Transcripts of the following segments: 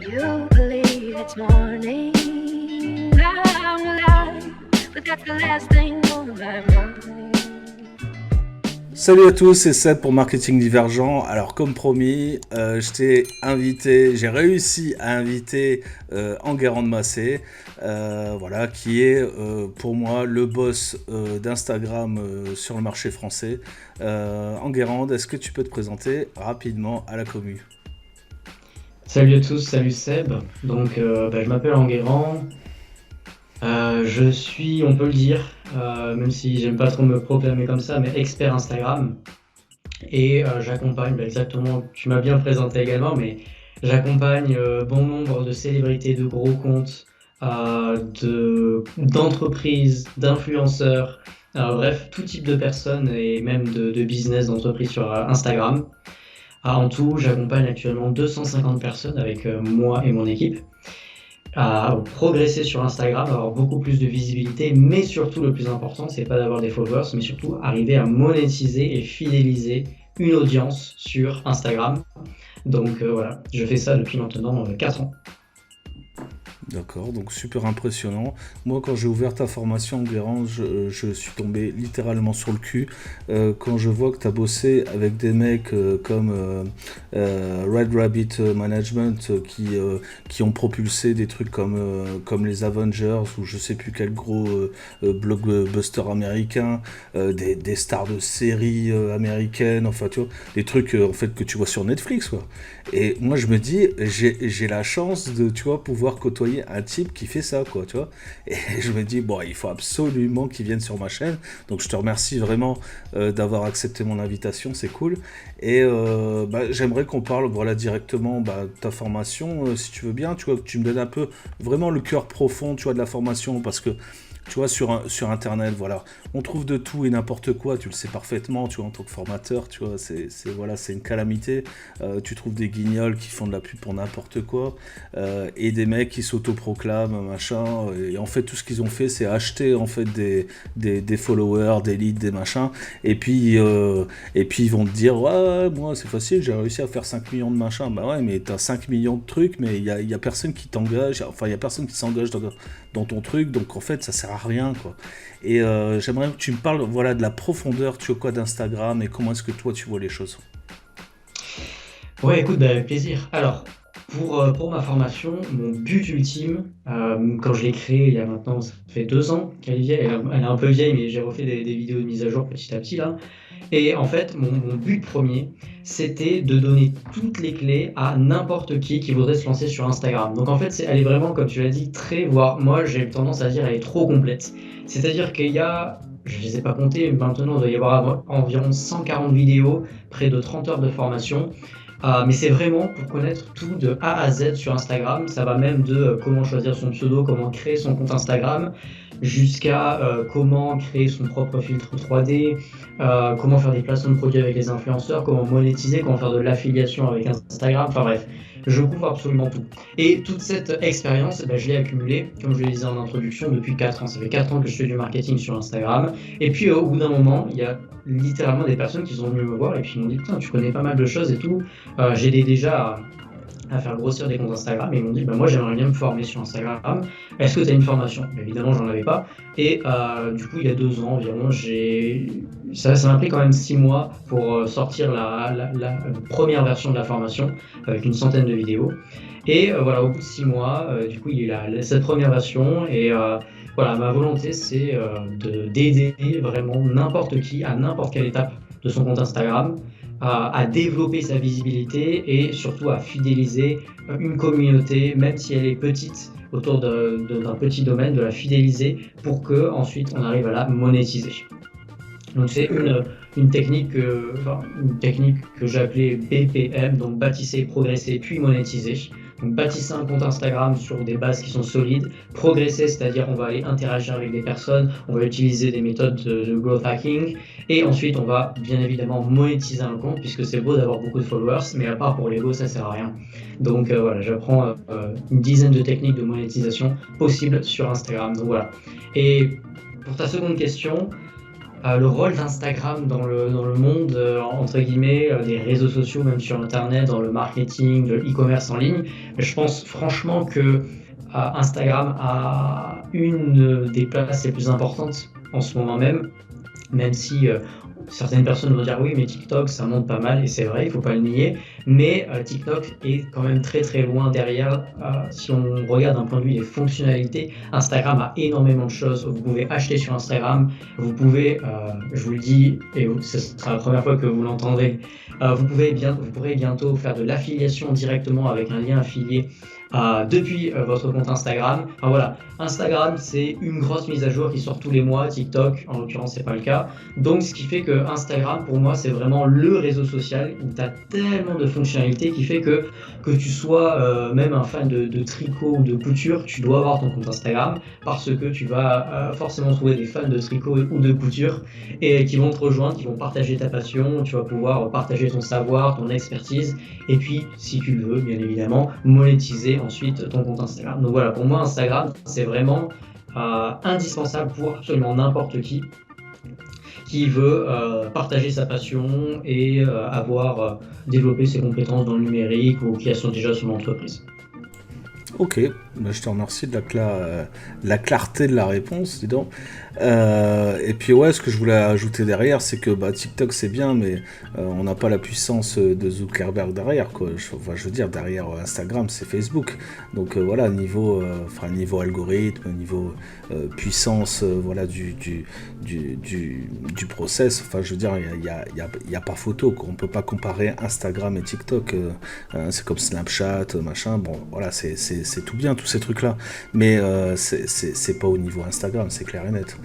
You believe it's morning. I'm alive, but that's the last thing on my mind. Salut à tous, c'est Seb pour Marketing Divergent. Alors comme promis, je t'ai invité, j'ai réussi à inviter Enguerrand de Massé, voilà, qui est pour moi le boss d'Instagram sur le marché français. Enguerrand, est-ce que tu peux te présenter rapidement à la commu? Salut à tous, salut Seb. Donc, je m'appelle Enguerrand. Je suis, on peut le dire, même si j'aime pas trop me proclamer comme ça, mais expert Instagram. Et j'accompagne, exactement, tu m'as bien présenté également, mais j'accompagne bon nombre de célébrités, de gros comptes, d'entreprises, d'influenceurs, bref, tout type de personnes et même de business, d'entreprises sur Instagram. En tout, j'accompagne actuellement 250 personnes avec moi et mon équipe à progresser sur Instagram, avoir beaucoup plus de visibilité, mais surtout le plus important, c'est pas d'avoir des followers, mais surtout arriver à monétiser et fidéliser une audience sur Instagram. Donc voilà, je fais ça depuis maintenant 4 ans. D'accord, donc super impressionnant. Moi, quand j'ai ouvert ta formation, Enguerrand, je suis tombé littéralement sur le cul quand je vois que tu as bossé avec des mecs comme Red Rabbit Management qui ont propulsé des trucs comme les Avengers ou je sais plus quel gros blockbuster américain, des stars de séries américaines, enfin tu vois, des trucs en fait que tu vois sur Netflix quoi. Et moi je me dis, j'ai la chance de tu vois pouvoir côtoyer un type qui fait ça quoi tu vois. Et je me dis bon il faut absolument qu'il vienne sur ma chaîne. Donc je te remercie vraiment d'avoir accepté mon invitation, c'est cool. Et j'aimerais qu'on parle voilà directement de ta formation si tu veux bien, tu vois que tu me donnes un peu vraiment le cœur profond tu vois de la formation parce que tu vois, sur Internet, voilà, on trouve de tout et n'importe quoi, tu le sais parfaitement, tu vois, en tant que formateur, tu vois, voilà, c'est une calamité. Tu trouves des guignols qui font de la pub pour n'importe quoi, et des mecs qui s'autoproclament, machin, et en fait, tout ce qu'ils ont fait, c'est acheter, en fait, des followers, des leads, des machins, et puis ils vont te dire, ouais, moi, c'est facile, j'ai réussi à faire 5 millions de machins. Bah ouais, mais t'as 5 millions de trucs, mais il y a personne qui t'engage, enfin, il y a personne qui s'engage dans ton truc, donc en fait ça sert à rien quoi. Et j'aimerais que tu me parles voilà de la profondeur tu vois quoi d'Instagram et comment est-ce que toi tu vois les choses. Ouais, écoute, avec plaisir. Alors, pour ma formation, mon but ultime, quand je l'ai créé il y a maintenant, ça fait 2 ans qu'elle est vieille, elle est un peu vieille, mais j'ai refait des vidéos de mise à jour petit à petit là. Et en fait, mon but premier, c'était de donner toutes les clés à n'importe qui voudrait se lancer sur Instagram. Donc en fait, elle est vraiment, comme tu l'as dit, voire moi j'ai tendance à dire, elle est trop complète. C'est-à-dire qu'il y a, je ne les ai pas comptées, maintenant il doit y avoir environ 140 vidéos, près de 30 heures de formation. Mais c'est vraiment pour connaître tout de A à Z sur Instagram. Ça va même de comment choisir son pseudo, comment créer son compte Instagram, jusqu'à comment créer son propre filtre 3D, comment faire des placements de produits avec les influenceurs, comment monétiser, comment faire de l'affiliation avec Instagram. Enfin bref, je couvre absolument tout. Et toute cette expérience, je l'ai accumulée, comme je le disais en introduction, depuis 4 ans. Ça fait 4 ans que je fais du marketing sur Instagram. Et puis au bout d'un moment, il y a littéralement des personnes qui sont venues me voir et puis ils m'ont dit putain, tu connais pas mal de choses et tout. J'ai aidé déjà à faire grossir des comptes Instagram et ils m'ont dit moi j'aimerais bien me former sur Instagram. Est-ce que tu as une formation? Évidemment, j'en avais pas. Et du coup, il y a 2 ans environ, ça m'a pris quand même 6 mois pour sortir la première version de la formation avec une centaine de vidéos. Et voilà, au bout de 6 mois, du coup, il y a eu cette première version et voilà, ma volonté c'est d'aider vraiment n'importe qui à n'importe quelle étape de son compte Instagram à développer sa visibilité et surtout à fidéliser une communauté, même si elle est petite, autour d'un petit domaine, de la fidéliser pour que ensuite on arrive à la monétiser. Donc c'est une technique que j'ai appelée BPM, donc bâtissez, progressez, puis monétiser. Donc bâtissez un compte Instagram sur des bases qui sont solides, progresser, c'est-à-dire on va aller interagir avec des personnes, on va utiliser des méthodes de growth hacking, et ensuite on va bien évidemment monétiser un compte, puisque c'est beau d'avoir beaucoup de followers, mais à part pour l'ego, ça sert à rien. Donc voilà, j'apprends une dizaine de techniques de monétisation possibles sur Instagram. Donc voilà. Et pour ta seconde question, le rôle d'Instagram dans le monde, entre guillemets, des réseaux sociaux, même sur Internet, dans le marketing, de l'e-commerce en ligne. Je pense franchement que Instagram a une des places les plus importantes en ce moment même, même si certaines personnes vont dire oui, mais TikTok, ça monte pas mal, et c'est vrai, il faut pas le nier, mais TikTok est quand même très très loin derrière. Si on regarde d'un point de vue des fonctionnalités, Instagram a énormément de choses. Vous pouvez acheter sur Instagram, vous pouvez, je vous le dis, et ce sera la première fois que vous l'entendrez, vous pourrez bientôt faire de l'affiliation directement avec un lien affilié depuis votre compte Instagram. Enfin voilà, Instagram, c'est une grosse mise à jour qui sort tous les mois. TikTok, en l'occurrence, c'est pas le cas. Donc, ce qui fait que Instagram, pour moi, c'est vraiment le réseau social où tu as tellement de fonctionnalités qui fait que tu sois même un fan de tricot ou de couture, tu dois avoir ton compte Instagram parce que tu vas forcément trouver des fans de tricot ou de couture et qui vont te rejoindre, qui vont partager ta passion, tu vas pouvoir partager ton savoir, ton expertise et puis, si tu le veux, bien évidemment, monétiser ensuite ton compte Instagram. Donc voilà, pour moi, Instagram, c'est vraiment indispensable pour absolument n'importe qui veut partager sa passion et avoir développé ses compétences dans le numérique ou qui a déjà son entreprise. Ok, bah, je te remercie de la clarté de la réponse, dis donc. Et puis ouais, ce que je voulais ajouter derrière, c'est que bah, TikTok c'est bien, mais on n'a pas la puissance de Zuckerberg derrière, quoi. Je veux dire, derrière Instagram, c'est Facebook. Donc voilà, niveau algorithme, niveau puissance, voilà, du process. Enfin, je veux dire, il y a pas photo, quoi. On peut pas comparer Instagram et TikTok. C'est comme Snapchat, machin. Bon, voilà, c'est tout bien tous ces trucs là, mais c'est pas au niveau Instagram, c'est clair et net.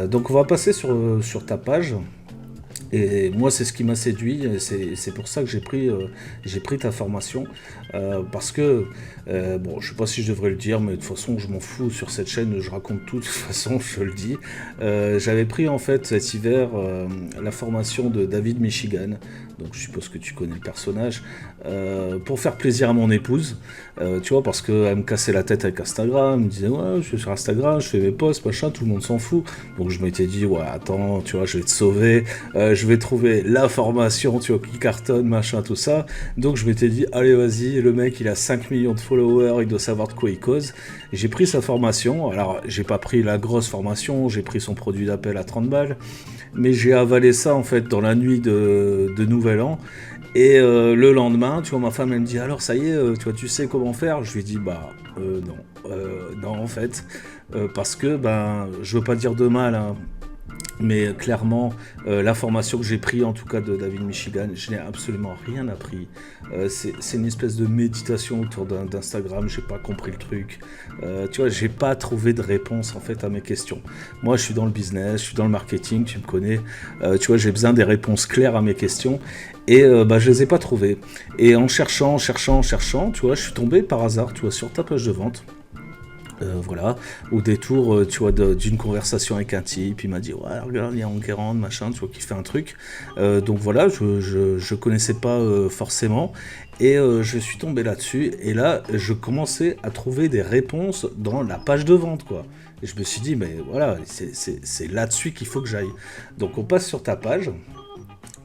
Donc on va passer sur ta page. Et moi, c'est ce qui m'a séduit, et c'est pour ça que j'ai pris ta formation, parce que, bon, je sais pas si je devrais le dire, mais de toute façon, je m'en fous, sur cette chaîne, je raconte tout, de toute façon, je le dis. J'avais pris, en fait, cet hiver, la formation de David Michigan, donc je suppose que tu connais le personnage, pour faire plaisir à mon épouse, tu vois, parce qu'elle me cassait la tête avec Instagram, elle me disait, ouais, je suis sur Instagram, je fais mes posts, machin, tout le monde s'en fout. Donc je m'étais dit, ouais, attends, tu vois, je vais te sauver, je vais trouver la formation, tu vois, qui cartonne, machin, tout ça. Donc je m'étais dit, allez, vas-y, le mec, il a 5 millions de followers, il doit savoir de quoi il cause. Et j'ai pris sa formation. Alors, j'ai pas pris la grosse formation, j'ai pris son produit d'appel à 30 balles, mais j'ai avalé ça, en fait, dans la nuit de Nouvel An. Et le lendemain, tu vois, ma femme, elle me dit, alors, ça y est, tu vois, tu sais comment faire? Je lui ai dit, bah, non, en fait, parce que, ben, je veux pas dire de mal, hein, mais clairement, la formation que j'ai prise, en tout cas de David Michigan, je n'ai absolument rien appris. C'est une espèce de méditation autour d'Instagram, j'ai pas compris le truc. Tu vois, j'ai pas trouvé de réponse en fait à mes questions. Moi, je suis dans le business, je suis dans le marketing, tu me connais. Tu vois, j'ai besoin des réponses claires à mes questions. Et bah, je les ai pas trouvées. Et en cherchant, tu vois, je suis tombé par hasard, tu vois, sur ta page de vente. Voilà, au détour, tu vois, d'une conversation avec un type, il m'a dit, ouais, regarde, il y a Enguerrand, machin, tu vois, qui fait un truc. Donc voilà, je connaissais pas forcément, et je suis tombé là-dessus, et là, je commençais à trouver des réponses dans la page de vente, quoi. Et je me suis dit, mais voilà, c'est là-dessus qu'il faut que j'aille. Donc on passe sur ta page.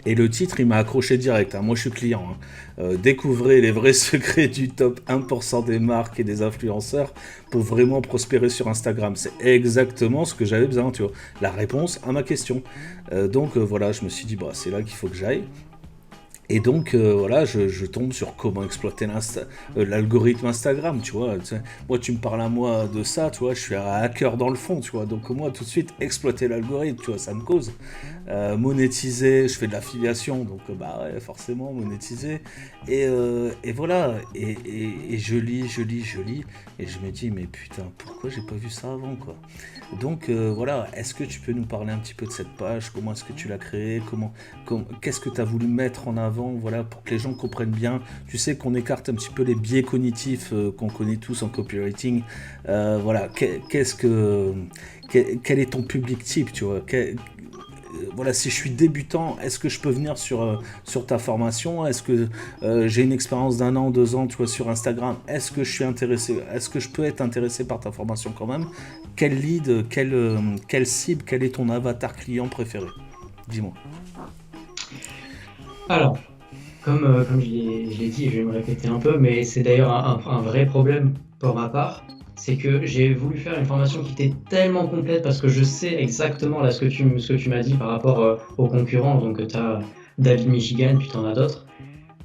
Et le titre, il m'a accroché direct, hein. Moi, je suis client, hein. Découvrez les vrais secrets du top 1% des marques et des influenceurs pour vraiment prospérer sur Instagram. C'est exactement ce que j'avais besoin, tu vois. La réponse à ma question. Donc, voilà, je me suis dit, bah, c'est là qu'il faut que j'aille. Et donc, voilà, je tombe sur comment exploiter l'algorithme Instagram, tu vois. Moi, tu me parles à moi de ça, tu vois, je suis un hacker dans le fond, tu vois. Donc, moi, tout de suite, exploiter l'algorithme, tu vois, ça me cause. Monétiser, je fais de l'affiliation, donc, bah ouais, forcément, monétiser. Et voilà, et je lis, et je me dis, mais putain, pourquoi j'ai pas vu ça avant, quoi. Donc, voilà, est-ce que tu peux nous parler un petit peu de cette page? Comment est-ce que tu l'as créée? Qu'est-ce que tu as voulu mettre en avant, voilà, pour que les gens comprennent bien. Tu sais qu'on écarte un petit peu les biais cognitifs qu'on connaît tous en copywriting. Voilà, quel est ton public type, tu vois? voilà, si je suis débutant, est-ce que je peux venir sur ta formation? Est-ce que j'ai une expérience d'un an, 2 ans, tu vois, sur Instagram? Est-ce que je suis intéressé? Est-ce que je peux être intéressé par ta formation quand même? Quel lead, quelle cible, quel est ton avatar client préféré? Dis-moi. Alors, comme je l'ai dit, et je vais me répéter un peu, mais c'est d'ailleurs un vrai problème pour ma part, c'est que j'ai voulu faire une formation qui était tellement complète parce que je sais exactement là ce que tu m'as dit par rapport aux concurrents. Donc, tu as David Michigan, puis tu en as d'autres.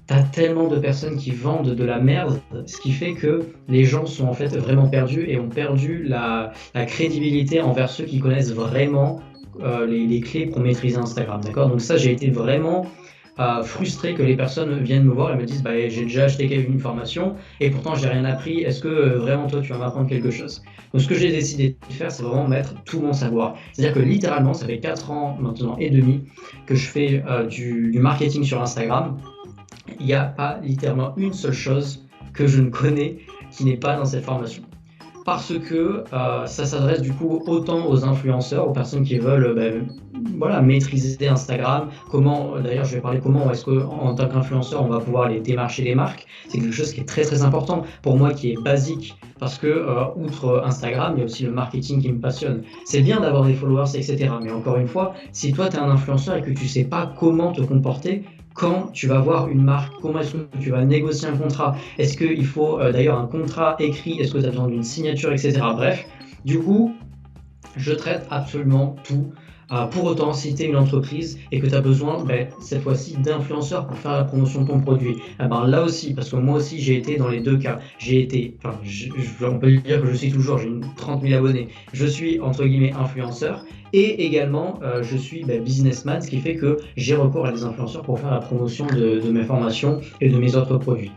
Tu as tellement de personnes qui vendent de la merde, ce qui fait que les gens sont en fait vraiment perdus et ont perdu la crédibilité envers ceux qui connaissent vraiment les clés pour maîtriser Instagram. D'accord? Donc, ça, j'ai été vraiment frustré que les personnes viennent me voir et me disent bah, j'ai déjà acheté une formation et pourtant j'ai rien appris, est-ce que vraiment toi tu vas m'apprendre quelque chose? Donc ce que j'ai décidé de faire, c'est vraiment mettre tout mon savoir. C'est-à-dire que littéralement, ça fait 4 ans maintenant et demi que je fais du marketing sur Instagram. Il n'y a pas littéralement une seule chose que je ne connais qui n'est pas dans cette formation. Parce que ça s'adresse du coup autant aux influenceurs, aux personnes qui veulent voilà, maîtriser Instagram. D'ailleurs, je vais parler comment est-ce qu'en tant qu'influenceur, on va pouvoir les démarcher les marques. C'est quelque chose qui est très très important pour moi, qui est basique. Parce que, outre Instagram, il y a aussi le marketing qui me passionne. C'est bien d'avoir des followers, etc. Mais encore une fois, si toi, tu es un influenceur et que tu ne sais pas comment te comporter, quand tu vas voir une marque, comment est-ce que tu vas négocier un contrat? Est-ce qu'il faut d'ailleurs un contrat écrit? Est-ce que tu as besoin d'une signature, etc. Bref, du coup, je traite absolument tout. Pour autant, si tu es une entreprise et que tu as besoin, cette fois-ci, d'influenceurs pour faire la promotion de ton produit, là aussi, parce que moi aussi, j'ai été dans les deux cas. On peut dire que je suis toujours, j'ai 30 000 abonnés. Je suis, entre guillemets, influenceur. Et également, je suis businessman, ce qui fait que j'ai recours à des influenceurs pour faire la promotion de mes formations et de mes autres produits.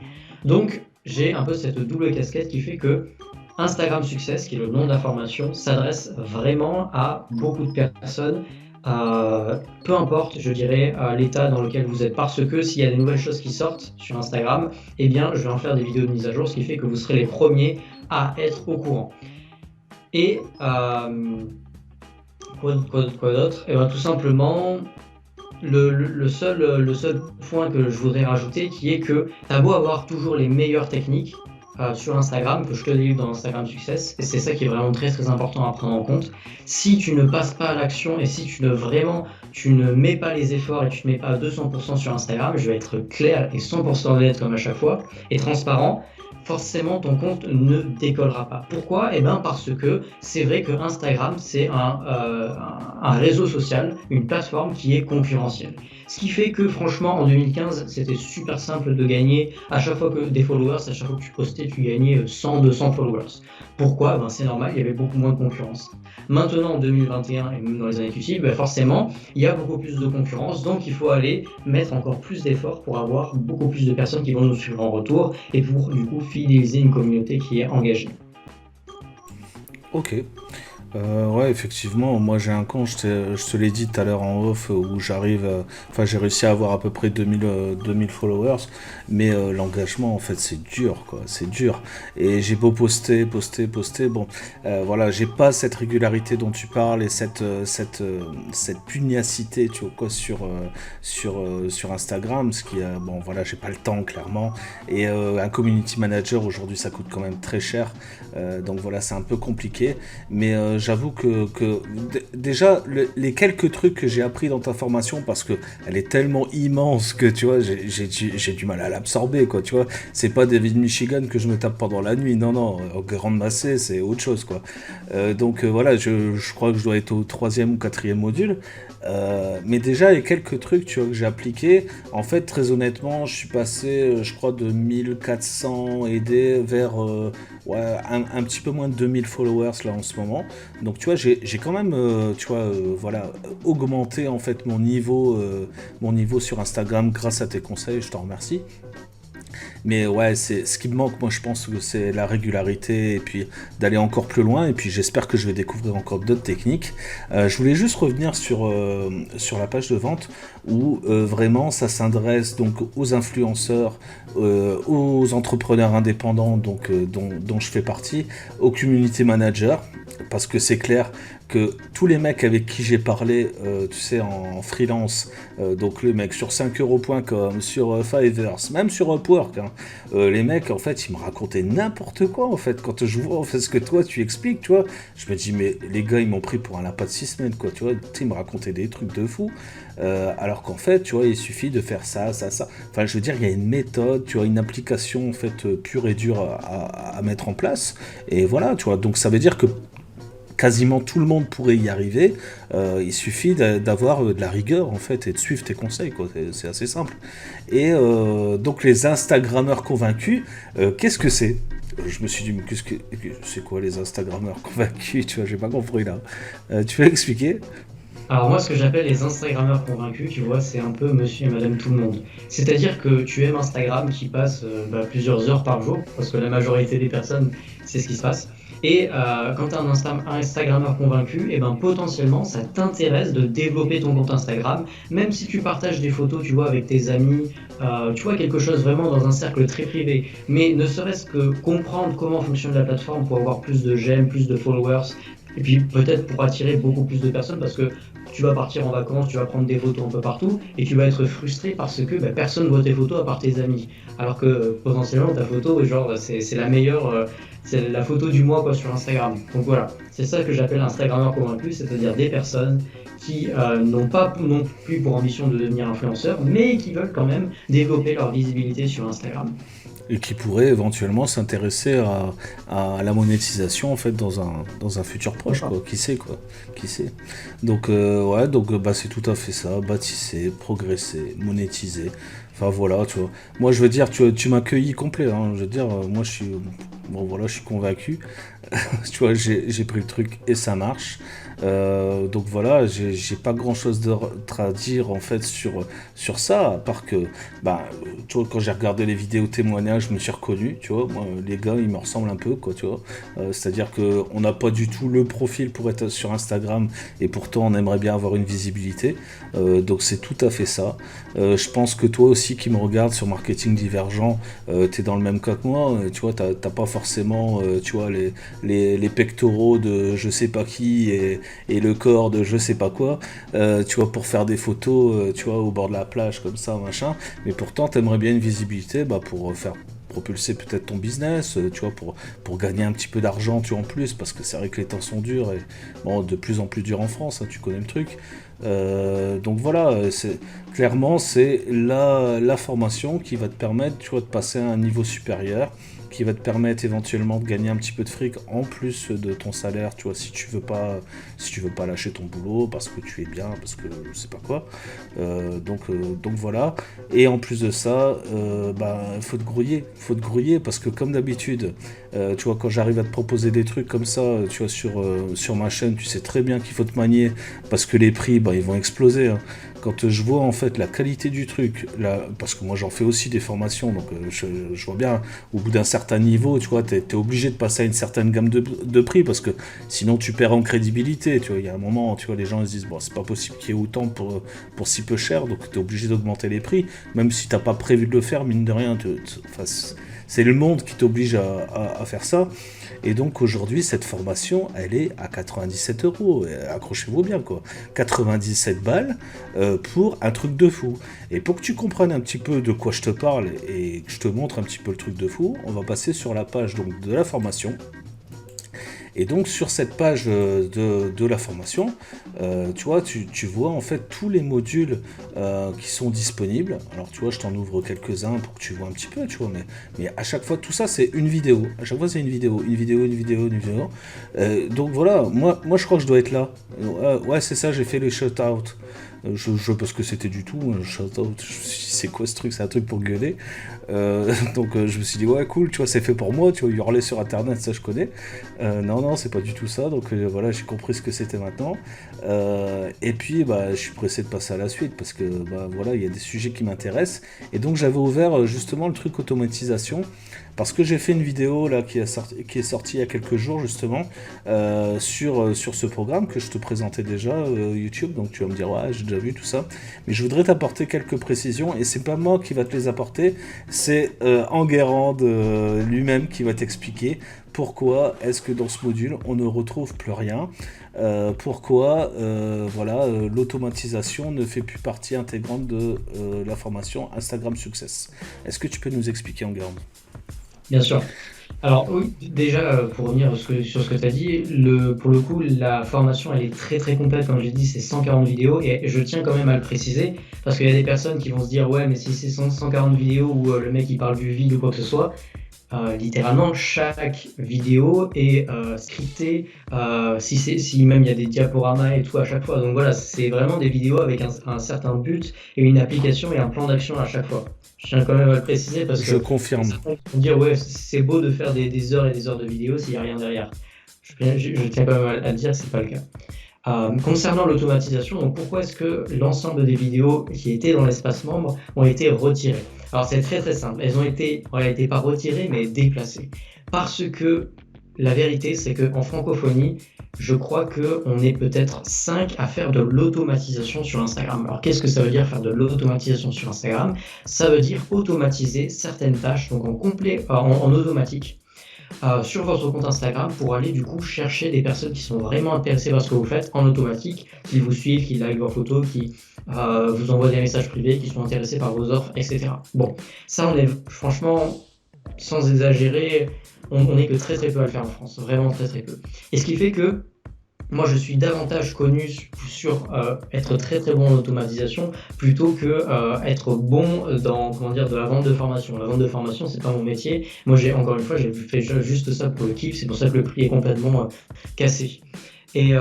Donc, j'ai un peu cette double casquette qui fait que Instagram Success, qui est le nom de la formation, s'adresse vraiment à beaucoup de personnes, peu importe, je dirais, l'état dans lequel vous êtes. Parce que s'il y a des nouvelles choses qui sortent sur Instagram, eh bien, je vais en faire des vidéos de mise à jour, ce qui fait que vous serez les premiers à être au courant. Et quoi d'autre? Et tout simplement, le seul point que je voudrais rajouter, qui est que tu as beau avoir toujours les meilleures techniques sur Instagram, que je te délivre dans Instagram Success, et c'est ça qui est vraiment très très important à prendre en compte. Si tu ne passes pas à l'action et si tu ne mets pas les efforts et tu ne mets pas à 200% sur Instagram, je vais être clair et 100% honnête comme à chaque fois, et transparent, forcément ton compte ne décollera pas. Pourquoi? Parce que c'est vrai que Instagram, c'est un réseau social, une plateforme qui est concurrentielle. Ce qui fait que franchement, en 2015, c'était super simple de gagner à chaque fois que des followers, à chaque fois que tu postais, tu gagnais 100, 200 followers. Pourquoi? C'est normal, il y avait beaucoup moins de concurrence. Maintenant, en 2021 et même dans les années qui suivent, forcément, il y a beaucoup plus de concurrence, donc il faut aller mettre encore plus d'efforts pour avoir beaucoup plus de personnes qui vont nous suivre en retour et pour du coup fidéliser une communauté qui est engagée. Ok. Ouais, effectivement, moi j'ai un compte, je te l'ai dit tout à l'heure en off, où j'ai réussi à avoir à peu près 2000 followers, mais l'engagement en fait c'est dur, quoi, c'est dur. Et j'ai beau poster, bon, voilà, j'ai pas cette régularité dont tu parles et cette pugnacité, tu vois, quoi, sur Instagram, ce qui, bon, voilà, j'ai pas le temps, clairement, et un community manager aujourd'hui ça coûte quand même très cher, donc voilà, c'est un peu compliqué, mais j'avoue que déjà les quelques trucs que j'ai appris dans ta formation, parce que elle est tellement immense que tu vois j'ai du mal à l'absorber, quoi, tu vois, c'est pas David Michigan que je me tape pendant la nuit, non, grande massée c'est autre chose, quoi. Donc voilà, je crois que je dois être au 3e ou 4e module. Mais déjà, il y a quelques trucs, tu vois, que j'ai appliqués. En fait, très honnêtement, je suis passé, je crois, de 1400 aidés vers un petit peu moins de 2000 followers là en ce moment. Donc, tu vois, j'ai quand même, tu vois, voilà, augmenté en fait mon niveau sur Instagram grâce à tes conseils. Je t'en remercie. Mais ouais, c'est ce qui me manque, moi je pense que c'est la régularité et puis d'aller encore plus loin. Et puis j'espère que je vais découvrir encore d'autres techniques. Je voulais juste revenir sur la page de vente où vraiment ça s'adresse donc aux influenceurs, aux entrepreneurs indépendants donc, dont je fais partie, aux community managers. Parce que c'est clair que tous les mecs avec qui j'ai parlé, tu sais, en freelance, donc les mecs sur 5euros.com, sur Fiverr, même sur Upwork, hein, les mecs, en fait, ils me racontaient n'importe quoi, en fait. Quand je vois en fait, ce que toi, tu expliques, tu vois, je me dis, mais les gars, ils m'ont pris pour un lapin de 6 semaines, quoi, tu vois, ils me racontaient des trucs de fou, alors qu'en fait, tu vois, il suffit de faire ça, ça, ça. Enfin, je veux dire, il y a une méthode, tu vois, une application, en fait, pure et dure à mettre en place, et voilà, tu vois, donc ça veut dire que quasiment tout le monde pourrait y arriver, il suffit d'avoir de la rigueur en fait et de suivre tes conseils, quoi. C'est assez simple. Et donc les Instagrammeurs convaincus, qu'est-ce que c'est? Je me suis dit, mais c'est quoi les Instagrammeurs convaincus? Tu vois, j'ai pas compris là. Tu peux expliquer? Alors moi, ce que j'appelle les Instagrammeurs convaincus, tu vois, c'est un peu monsieur et madame tout le monde. C'est-à-dire que tu aimes Instagram qui passe plusieurs heures par jour, parce que la majorité des personnes, c'est ce qui se passe. Et quand tu es un Instagrammeur convaincu, et ben potentiellement, ça t'intéresse de développer ton compte Instagram, même si tu partages des photos, tu vois, avec tes amis, tu vois, quelque chose vraiment dans un cercle très privé. Mais ne serait-ce que comprendre comment fonctionne la plateforme pour avoir plus de j'aime, plus de followers, et puis peut-être pour attirer beaucoup plus de personnes, parce que tu vas partir en vacances, tu vas prendre des photos un peu partout, et tu vas être frustré parce que personne ne voit tes photos à part tes amis. Alors que potentiellement ta photo, genre, c'est la meilleure, c'est la photo du mois quoi, sur Instagram. Donc voilà, c'est ça que j'appelle Instagrammeur convaincu, c'est-à-dire des personnes qui n'ont pas non plus pour ambition de devenir influenceurs, mais qui veulent quand même développer leur visibilité sur Instagram. Et qui pourrait éventuellement s'intéresser à la monétisation en fait dans un futur proche, quoi. Qui sait, quoi, qui sait. Donc ouais, donc bah c'est tout à fait ça, bâtisser, progresser, monétiser. Enfin voilà, tu vois. Moi je veux dire, tu m'accueillis complet, hein. Je veux dire, moi je suis bon voilà, je suis convaincu. Tu vois, j'ai pris le truc et ça marche. Donc voilà, j'ai pas grand chose d'autre à dire en fait sur ça, à part que, bah, tu vois, quand j'ai regardé les vidéos témoignages, je me suis reconnu, tu vois, moi, les gars, ils me ressemblent un peu, quoi, tu vois. C'est-à-dire qu'on n'a pas du tout le profil pour être sur Instagram, et pourtant on aimerait bien avoir une visibilité. Donc c'est tout à fait ça. Je pense que toi aussi qui me regardes sur Marketing Divergent, t'es dans le même cas que moi, tu vois, t'as pas forcément, tu vois, les pectoraux de je sais pas qui et le corps de je sais pas quoi, tu vois, pour faire des photos, tu vois, au bord de la plage comme ça, machin. Mais pourtant, t'aimerais bien une visibilité, bah, pour faire propulser peut-être ton business, tu vois, pour gagner un petit peu d'argent, tu vois, en plus, parce que c'est vrai que les temps sont durs et bon, de plus en plus durs en France, hein, tu connais le truc. Donc voilà, clairement, c'est la formation qui va te permettre, tu vois, de passer à un niveau supérieur, qui va te permettre éventuellement de gagner un petit peu de fric en plus de ton salaire, tu vois, si tu veux pas lâcher ton boulot parce que tu es bien, parce que je sais pas quoi. Donc voilà. Et en plus de ça, bah, faut te grouiller parce que comme d'habitude, tu vois, quand j'arrive à te proposer des trucs comme ça, tu vois, sur ma chaîne, tu sais très bien qu'il faut te manier parce que les prix, bah, ils vont exploser, hein. Quand je vois en fait la qualité du truc, parce que moi j'en fais aussi des formations, donc je vois bien, au bout d'un certain niveau, tu vois, t'es obligé de passer à une certaine gamme de prix, parce que sinon tu perds en crédibilité, tu vois, il y a un moment, tu vois, les gens ils se disent, bon, c'est pas possible qu'il y ait autant pour si peu cher, donc t'es obligé d'augmenter les prix, même si t'as pas prévu de le faire, mine de rien, c'est le monde qui t'oblige à faire ça. Et donc aujourd'hui, cette formation, elle est à 97 euros. Accrochez-vous bien, quoi. 97 balles pour un truc de fou. Et pour que tu comprennes un petit peu de quoi je te parle et que je te montre un petit peu le truc de fou, on va passer sur la page donc, de la formation. Et donc sur cette page de la formation, tu vois, tu vois en fait tous les modules qui sont disponibles. Alors tu vois, je t'en ouvre quelques-uns pour que tu vois un petit peu, tu vois, mais à chaque fois, tout ça c'est une vidéo. À chaque fois c'est une vidéo. Donc voilà, moi je crois que je dois être là. Ouais, c'est ça, j'ai fait les shout-out. parce que c'était du tout. Attends, je me suis dit, c'est quoi ce truc? C'est un truc pour gueuler. Donc je me suis dit, ouais, cool, tu vois, c'est fait pour moi, tu vois, hurler sur internet, ça je connais. Non, c'est pas du tout ça. Donc voilà, j'ai compris ce que c'était maintenant. Et puis, bah, je suis pressé de passer à la suite parce que, bah, voilà, il y a des sujets qui m'intéressent. Et donc j'avais ouvert justement le truc automatisation. Parce que j'ai fait une vidéo là qui est sortie il y a quelques jours justement sur ce programme que je te présentais déjà YouTube, donc tu vas me dire ouais j'ai déjà vu tout ça, mais je voudrais t'apporter quelques précisions et c'est pas moi qui va te les apporter, c'est Enguerrand lui-même qui va t'expliquer pourquoi est-ce que dans ce module on ne retrouve plus rien, pourquoi l'automatisation ne fait plus partie intégrante de la formation Instagram Success. Est-ce que tu peux nous expliquer Enguerrand? Bien sûr. Alors oui, déjà pour revenir sur ce que tu as dit, pour le coup, la formation elle est très très complète, comme j'ai dit, c'est 140 vidéos et je tiens quand même à le préciser parce qu'il y a des personnes qui vont se dire ouais mais si c'est 140 vidéos où le mec il parle du vide ou quoi que ce soit, littéralement chaque vidéo est scriptée, si même il y a des diaporamas et tout à chaque fois, donc voilà, c'est vraiment des vidéos avec un certain but et une application et un plan d'action à chaque fois. Je tiens quand même à le préciser parce que Je confirme. certains vont dire ouais c'est beau de faire des heures et des heures de vidéos s'il n'y a rien derrière. Je tiens quand même à le dire, c'est pas le cas. Concernant l'automatisation, donc pourquoi est-ce que l'ensemble des vidéos qui étaient dans l'espace membre ont été retirées? Alors c'est très très simple, elles ont été en réalité pas retirées mais déplacées. Parce que la vérité c'est qu'en francophonie, je crois qu'on est peut-être 5 à faire de l'automatisation sur Instagram. Alors qu'est-ce que ça veut dire faire de l'automatisation sur Instagram? Ça veut dire automatiser certaines tâches, donc en automatique. Sur votre compte Instagram pour aller du coup chercher des personnes qui sont vraiment intéressées par ce que vous faites en automatique, qui vous suivent, qui likent vos photos, qui vous envoient des messages privés, qui sont intéressés par vos offres, etc. Bon, ça on est franchement, sans exagérer, on n'est que très très peu à le faire en France, vraiment très très peu. Et ce qui fait que moi je suis davantage connu sur être très très bon en automatisation plutôt que être bon dans de la vente de formation. La vente de formation c'est pas mon métier. Moi j'ai fait juste ça pour le kiff, c'est pour ça que le prix est complètement cassé. Et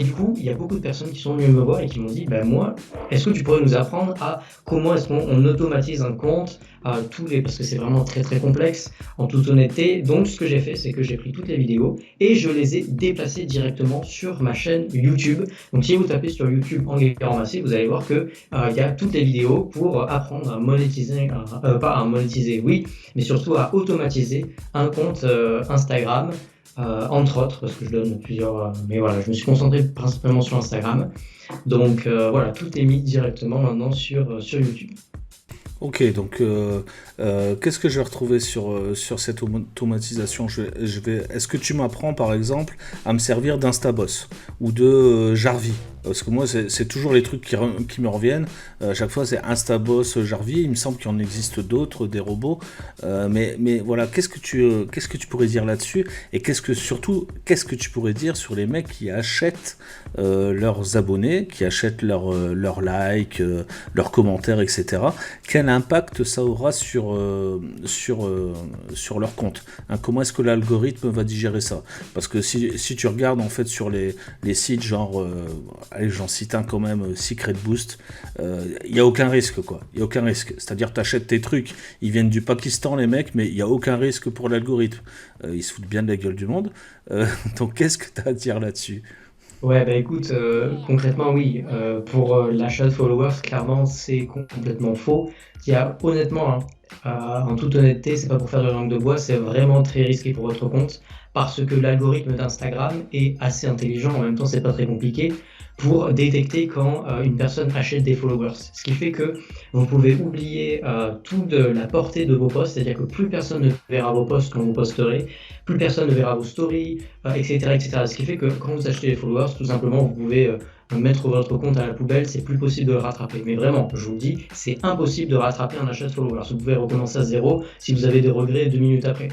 du coup, il y a beaucoup de personnes qui sont venues me voir et qui m'ont dit moi, est-ce que tu pourrais nous apprendre à comment est-ce qu'on automatise un compte parce que c'est vraiment très très complexe en toute honnêteté. Donc ce que j'ai fait, c'est que j'ai pris toutes les vidéos et je les ai déplacées directement sur ma chaîne YouTube. Donc si vous tapez sur YouTube Enguerrand Massé, vous allez voir que il y a toutes les vidéos pour apprendre à monétiser, pas à monétiser, oui, mais surtout à automatiser un compte Instagram. Entre autres, parce que je donne plusieurs, mais voilà, je me suis concentré principalement sur Instagram. Donc voilà, tout est mis directement maintenant sur YouTube. Ok, donc qu'est-ce que je vais retrouver sur cette automatisation? Est-ce que tu m'apprends par exemple à me servir d'Instaboss ou de Jarvis? Parce que moi, c'est toujours les trucs qui me reviennent. À chaque fois, c'est Instaboss, Jarvis. Il me semble qu'il en existe d'autres, des robots. Mais voilà, qu'est-ce que tu pourrais dire là-dessus? Et qu'est-ce que tu pourrais dire sur les mecs qui achètent leurs abonnés, qui achètent leurs likes, leurs commentaires, etc. Quel impact ça aura sur leur compte, hein? Comment est-ce que l'algorithme va digérer ça? Parce que si tu regardes en fait sur les sites genre allez, j'en cite un quand même, Secret Boost, il n'y a aucun risque, quoi. Il n'y a aucun risque. C'est-à-dire, tu achètes tes trucs, ils viennent du Pakistan, les mecs, mais il n'y a aucun risque pour l'algorithme. Ils se foutent bien de la gueule du monde. Donc, qu'est-ce que tu as à dire là-dessus? Ouais, bah écoute, concrètement, oui. Pour l'achat de followers, clairement, c'est complètement faux. Il y a honnêtement, en toute honnêteté, c'est pas pour faire de la langue de bois, c'est vraiment très risqué pour votre compte parce que l'algorithme d'Instagram est assez intelligent, en même temps, c'est pas très compliqué pour détecter quand une personne achète des followers. Ce qui fait que vous pouvez oublier toute la portée de vos posts, c'est-à-dire que plus personne ne verra vos posts quand vous posterez, plus personne ne verra vos stories, etc., etc. Ce qui fait que quand vous achetez des followers, tout simplement, vous pouvez mettre votre compte à la poubelle, c'est plus possible de le rattraper. Mais vraiment, je vous le dis, c'est impossible de rattraper un achat de followers. Vous pouvez recommencer à zéro si vous avez des regrets 2 minutes après.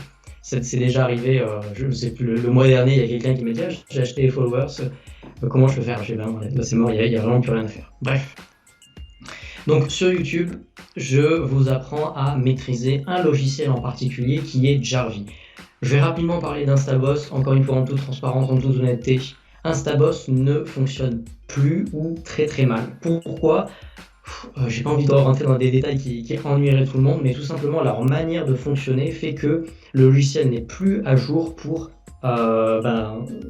C'est déjà arrivé, je ne sais plus, le mois dernier, il y a quelqu'un qui m'a dit « j'ai acheté les followers, comment je peux faire ?» J'ai dit « là c'est mort, il y a vraiment plus rien à faire. » Bref. Donc sur YouTube, je vous apprends à maîtriser un logiciel en particulier qui est Jarvis. Je vais rapidement parler d'Instaboss, encore une fois en toute transparence, en toute honnêteté. Instaboss ne fonctionne plus ou très très mal. Pourquoi? J'ai pas envie de rentrer dans des détails qui ennuieraient tout le monde, mais tout simplement leur manière de fonctionner fait que le logiciel n'est plus à jour pour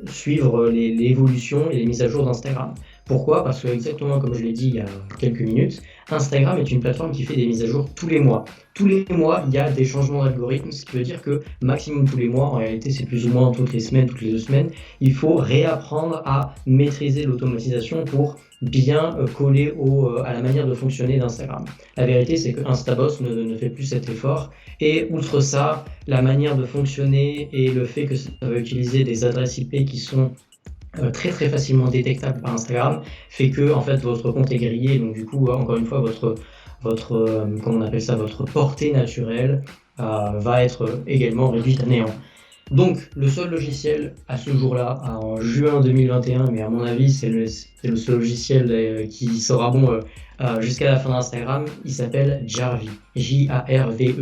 suivre l'évolution et les mises à jour d'Instagram. Pourquoi? Parce que exactement comme je l'ai dit il y a quelques minutes, Instagram est une plateforme qui fait des mises à jour tous les mois. Tous les mois, il y a des changements d'algorithme, ce qui veut dire que maximum tous les mois, en réalité c'est plus ou moins toutes les semaines, toutes les 2 semaines, il faut réapprendre à maîtriser l'automatisation pour bien coller à la manière de fonctionner d'Instagram. La vérité, c'est que Instaboss ne fait plus cet effort. Et outre ça, la manière de fonctionner et le fait que ça va utiliser des adresses IP qui sont très très facilement détectables par Instagram fait que en fait votre compte est grillé. Donc du coup, encore une fois, comment on appelle ça, votre portée naturelle va être également réduite à néant. Donc, le seul logiciel à ce jour-là, en juin 2021, mais à mon avis, c'est le seul logiciel qui sera bon jusqu'à la fin d'Instagram, il s'appelle Jarvee, Jarvee.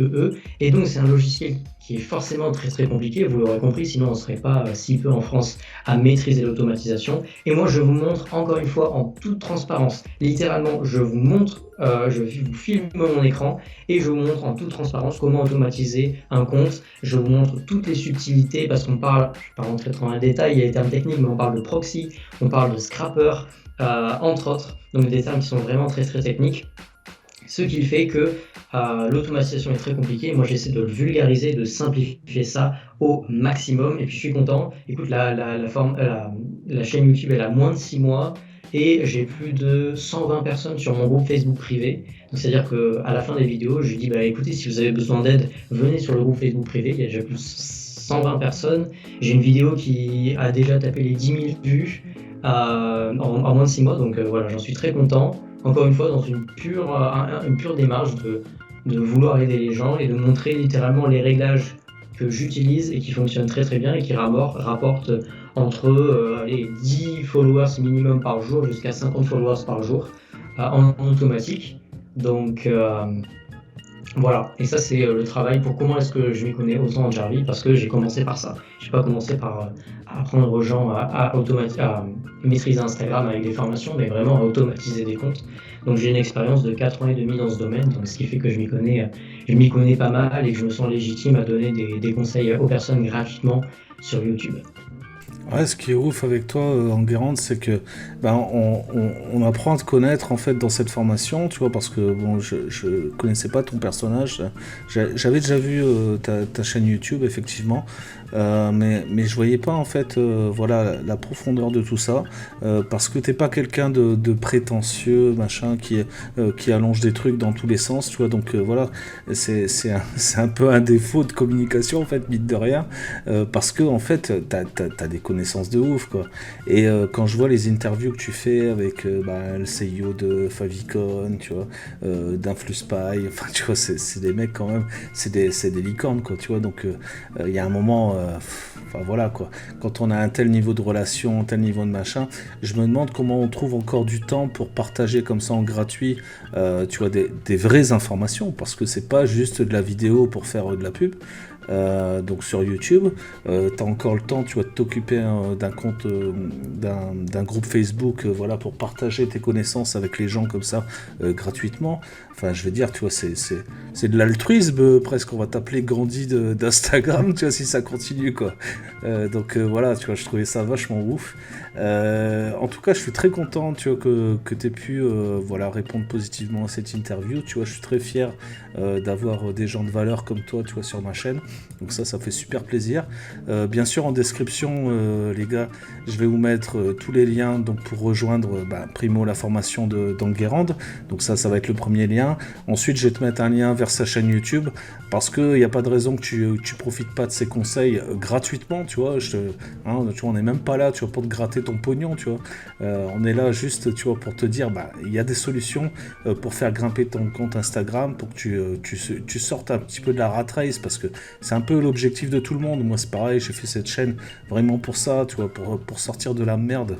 Et donc, c'est un logiciel qui est forcément très très compliqué, vous l'aurez compris, sinon on ne serait pas si peu en France à maîtriser l'automatisation. Et moi, je vous montre encore une fois en toute transparence. Littéralement, je vous montre, je vous filme mon écran et je vous montre en toute transparence comment automatiser un compte. Je vous montre toutes les subtilités parce qu'on parle, je ne vais pas rentrer trop dans les détails, il y a les termes techniques, mais on parle de proxy, on parle de scrapper, entre autres, donc des termes qui sont vraiment très très techniques. Ce qui fait que l'automatisation est très compliquée. Moi, j'essaie de le vulgariser, de simplifier ça au maximum. Et puis, je suis content. Écoute, la chaîne YouTube, elle a moins de 6 mois et j'ai plus de 120 personnes sur mon groupe Facebook privé. Donc, c'est-à-dire qu'à la fin des vidéos, je dis écoutez, si vous avez besoin d'aide, venez sur le groupe Facebook privé. Il y a déjà plus de 120 personnes. J'ai une vidéo qui a déjà tapé les 10 000 vues en moins de 6 mois. Donc, voilà, j'en suis très content. Encore une fois, dans une pure démarche de vouloir aider les gens et de montrer littéralement les réglages que j'utilise et qui fonctionnent très très bien et qui rapportent entre les 10 followers minimum par jour jusqu'à 50 followers par jour en automatique. Donc voilà, et ça c'est le travail pour comment est-ce que je m'y connais autant en Jarvee, parce que j'ai commencé par ça. Je n'ai pas commencé par apprendre aux gens à maîtriser Instagram avec des formations, mais vraiment à automatiser des comptes. Donc j'ai une expérience de 4 ans et demi dans ce domaine, donc ce qui fait que je m'y connais pas mal et que je me sens légitime à donner des conseils aux personnes gratuitement sur YouTube. Ouais, ce qui est ouf avec toi, Enguerrand, c'est que on apprend à te connaître en fait dans cette formation, tu vois, parce que bon, je connaissais pas ton personnage. J'avais déjà vu ta chaîne YouTube, effectivement, mais je voyais pas en fait, voilà, la profondeur de tout ça, parce que t'es pas quelqu'un de prétentieux, machin, qui allonge des trucs dans tous les sens, tu vois. Donc voilà, c'est un peu un défaut de communication en fait, mine de rien, parce que en fait, t'as des connaissances de ouf, quoi. Et quand je vois les interviews que tu fais avec le CEO de Favicon, tu vois, d'Influspy, enfin tu vois, c'est des mecs quand même, c'est des licornes, quoi, tu vois. Donc il y a un moment, enfin voilà, quoi. Quand on a un tel niveau de relation, un tel niveau de machin, je me demande comment on trouve encore du temps pour partager comme ça en gratuit, tu vois, des vraies informations, parce que c'est pas juste de la vidéo pour faire de la pub. Donc sur YouTube, t'as encore le temps, tu vois, de t'occuper d'un compte, d'un groupe Facebook, voilà, pour partager tes connaissances avec les gens comme ça, gratuitement. Enfin, je veux dire, tu vois, c'est de l'altruisme presque. On va t'appeler Gandhi d'Instagram, tu vois, si ça continue, quoi. Donc voilà, tu vois, je trouvais ça vachement ouf. En tout cas, je suis très content, tu vois, que t'aies pu, voilà, répondre positivement à cette interview. Tu vois, je suis très fier d'avoir des gens de valeur comme toi, tu vois, sur ma chaîne. Donc ça fait super plaisir. Bien sûr, en description, les gars, je vais vous mettre tous les liens donc pour rejoindre primo la formation d'Enguerrand. Donc ça va être le premier lien. Ensuite, je vais te mettre un lien vers sa chaîne YouTube, parce qu'il n'y a pas de raison que tu profites pas de ses conseils gratuitement, tu vois. Tu vois, on n'est même pas là, tu vois, pour te gratter ton pognon, tu vois. On est là juste, tu vois, pour te dire, il y a des solutions pour faire grimper ton compte Instagram, pour que tu sortes un petit peu de la rat race, parce que c'est un peu l'objectif de tout le monde. Moi, c'est pareil, j'ai fait cette chaîne vraiment pour ça, tu vois, pour sortir de la merde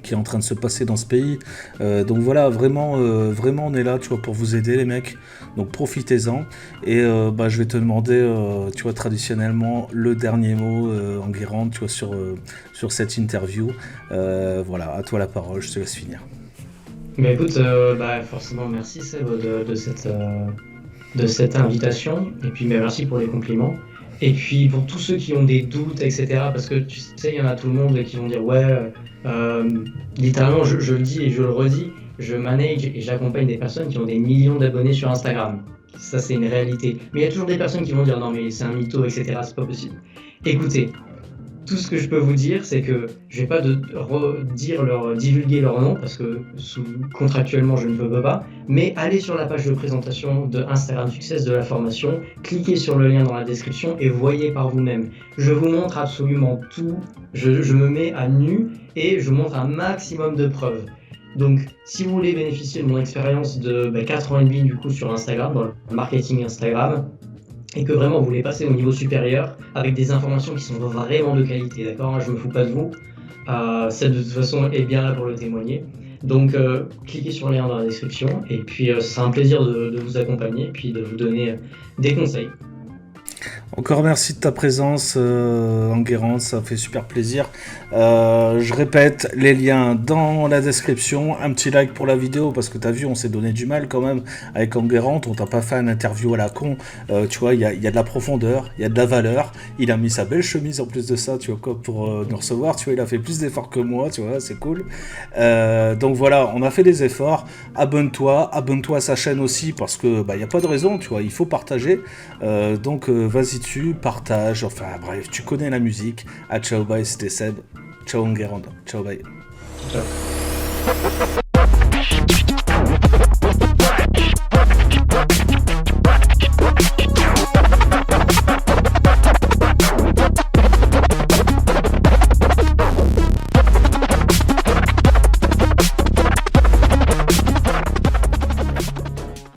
qui est en train de se passer dans ce pays. Donc voilà, vraiment, on est là, tu vois, pour vous aider les mecs. Donc profitez-en. Et je vais te demander, tu vois, traditionnellement, le dernier mot, Enguerrand, tu vois, sur cette interview. Voilà, à toi la parole, je te laisse finir. Mais écoute, forcément, merci Seb de cette invitation. Et puis, merci pour les compliments. Et puis, pour tous ceux qui ont des doutes, etc., parce que tu sais, il y en a tout le monde qui vont dire, ouais, littéralement, je le dis et je le redis, je manage et j'accompagne des personnes qui ont des millions d'abonnés sur Instagram. Ça, c'est une réalité. Mais il y a toujours des personnes qui vont dire, non, mais c'est un mytho, etc., c'est pas possible. Écoutez, tout ce que je peux vous dire, c'est que je vais pas divulguer leur nom parce que contractuellement je ne peux pas, mais allez sur la page de présentation de Instagram Success de la formation, cliquez sur le lien dans la description et voyez par vous-même. Je vous montre absolument tout, je me mets à nu et je montre un maximum de preuves. Donc, si vous voulez bénéficier de mon expérience de 4 ans et demi du coup sur Instagram, dans le marketing Instagram, et que vraiment vous voulez passer au niveau supérieur avec des informations qui sont vraiment de qualité, d'accord ? Je me fous pas de vous, Seb de toute façon est bien là pour le témoigner. Donc cliquez sur le lien dans la description et puis ce sera un plaisir de vous accompagner et puis de vous donner des conseils. Encore merci de ta présence, Enguerrand, ça fait super plaisir. Je répète, les liens dans la description. Un petit like pour la vidéo, parce que t'as vu, on s'est donné du mal quand même avec Enguerrand. On t'a pas fait une interview à la con. Tu vois, il y a de la profondeur, il y a de la valeur. Il a mis sa belle chemise en plus de ça, tu vois, quoi, pour nous recevoir. Tu vois, il a fait plus d'efforts que moi, tu vois, c'est cool. Donc voilà, on a fait des efforts. Abonne-toi à sa chaîne aussi, parce que y a pas de raison, tu vois, il faut partager. Donc vas-y dessus, partage, enfin bref, tu connais la musique. Ciao, bye, c'était Seb. Ciao Enguerrand. Ciao, bye. Ciao.